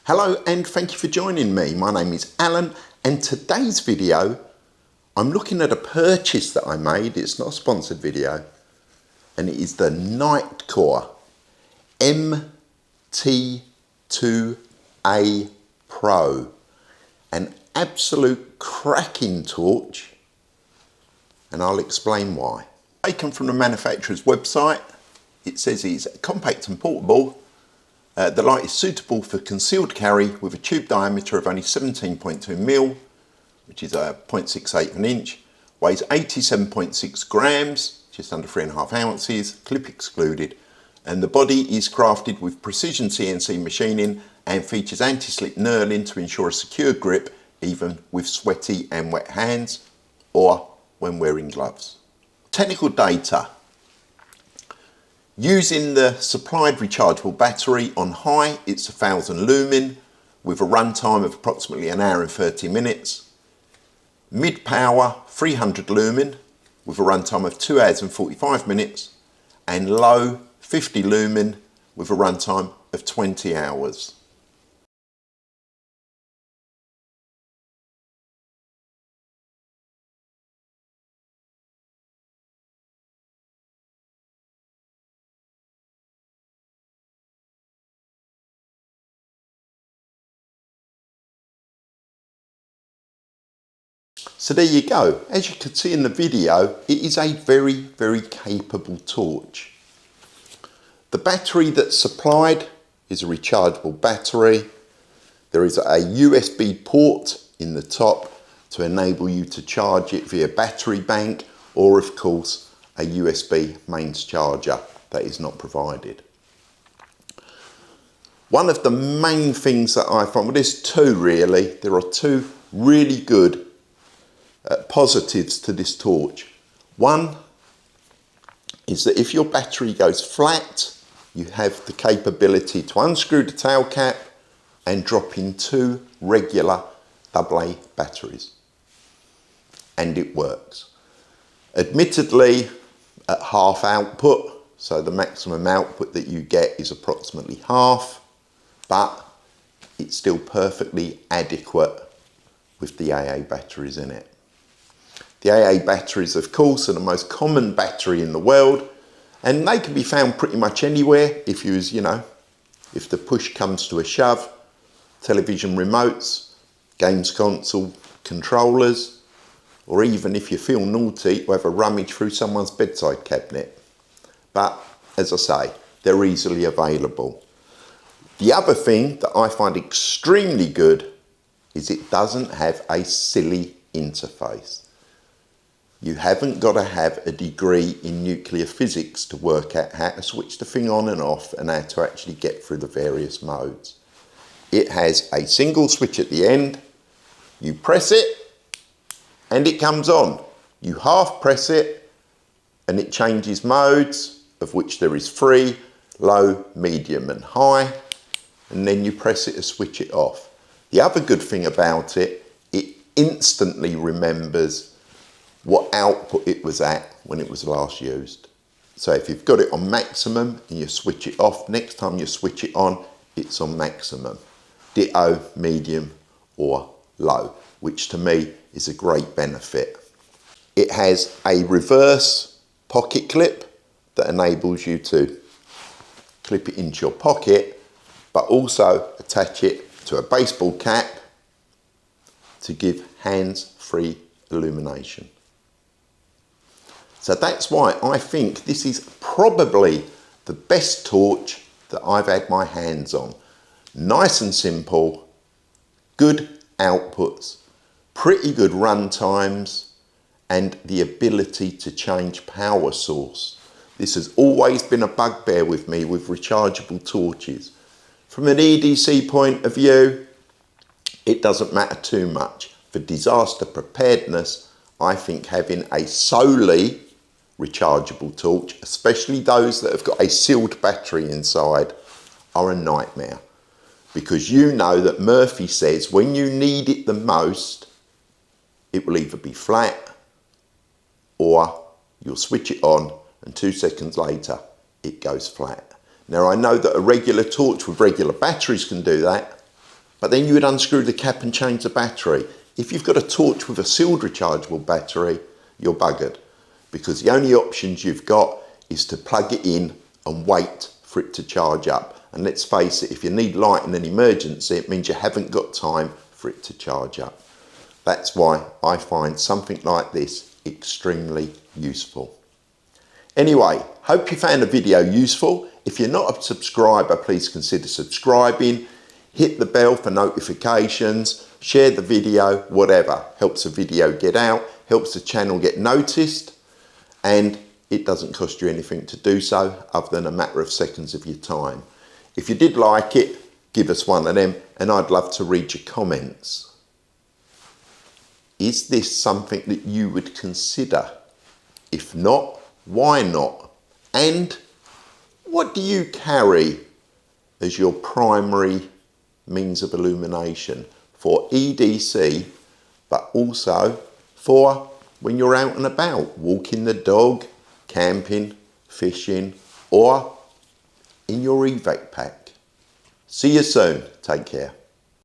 Hello and thank you for joining me. My name is Alan and today's video I'm looking at a purchase that I made. It's not a sponsored video and it is the Nitecore MT2A Pro. An absolute cracking torch and I'll explain why. Taken from the manufacturer's website, it says it's compact and portable. The light is suitable for concealed carry with a tube diameter of only 17.2mm, which is a 0.68 of an inch, weighs 87.6 grams, just under 3.5 ounces, clip excluded, and the body is crafted with precision CNC machining and features anti-slip knurling to ensure a secure grip even with sweaty and wet hands or when wearing gloves. Technical data. Using the supplied rechargeable battery on high, it's 1000 lumen with a runtime of approximately an hour and 30 minutes. Mid power, 300 lumen with a runtime of 2 hours and 45 minutes. And low, 50 lumen with a runtime of 20 hours. So there you go. As you can see in the video, it is a very, very capable torch. The battery that's supplied is a rechargeable battery. There is a USB port in the top to enable you to charge it via battery bank or of course a USB mains charger that is not provided. One of the main things that I find, well there's two really, there are two really good positives to this torch. One is that if your battery goes flat, you have the capability to unscrew the tail cap and drop in two regular AA batteries. And it works. Admittedly, at half output, so the maximum output that you get is approximately half, but it's still perfectly adequate with the AA batteries in it. The AA batteries, of course, are the most common battery in the world, and they can be found pretty much anywhere if if the push comes to a shove. Television remotes, games console, controllers, or even if you feel naughty, you have a rummage through someone's bedside cabinet. But as I say, they're easily available. The other thing that I find extremely good is it doesn't have a silly interface. You haven't got to have a degree in nuclear physics to work out how to switch the thing on and off and how to actually get through the various modes. It has a single switch at the end. You press it and it comes on. You half press it and it changes modes, of which there is 3, low, medium and high, and then you press it to switch it off. The other good thing about it, it instantly remembers what output it was at when it was last used. So if you've got it on maximum and you switch it off, next time you switch it on, it's on maximum. Ditto, medium or low, which to me is a great benefit. It has a reverse pocket clip that enables you to clip it into your pocket, but also attach it to a baseball cap to give hands-free illumination. So that's why I think this is probably the best torch that I've had my hands on. Nice and simple, good outputs, pretty good run times, and the ability to change power source. This has always been a bugbear with me with rechargeable torches. From an EDC point of view, it doesn't matter too much. For disaster preparedness, I think having a solely rechargeable torch, especially those that have got a sealed battery inside, are a nightmare. Because you know that Murphy says when you need it the most, it will either be flat or you'll switch it on and 2 seconds later it goes flat. Now I know that a regular torch with regular batteries can do that, but then you would unscrew the cap and change the battery. If you've got a torch with a sealed rechargeable battery, you're buggered, because the only options you've got is to plug it in and wait for it to charge up. And let's face it, if you need light in an emergency, it means you haven't got time for it to charge up. That's why I find something like this extremely useful. Anyway, hope you found the video useful. If you're not a subscriber, please consider subscribing. Hit the bell for notifications, share the video, whatever. Helps the video get out, helps the channel get noticed, and it doesn't cost you anything to do so other than a matter of seconds of your time. If you did like it, give us one of them, and I'd love to read your comments. Is this something that you would consider? If not, why not? And what do you carry as your primary means of illumination for EDC, but also for when you're out and about, walking the dog, camping, fishing, or in your evac pack? See you soon. Take care.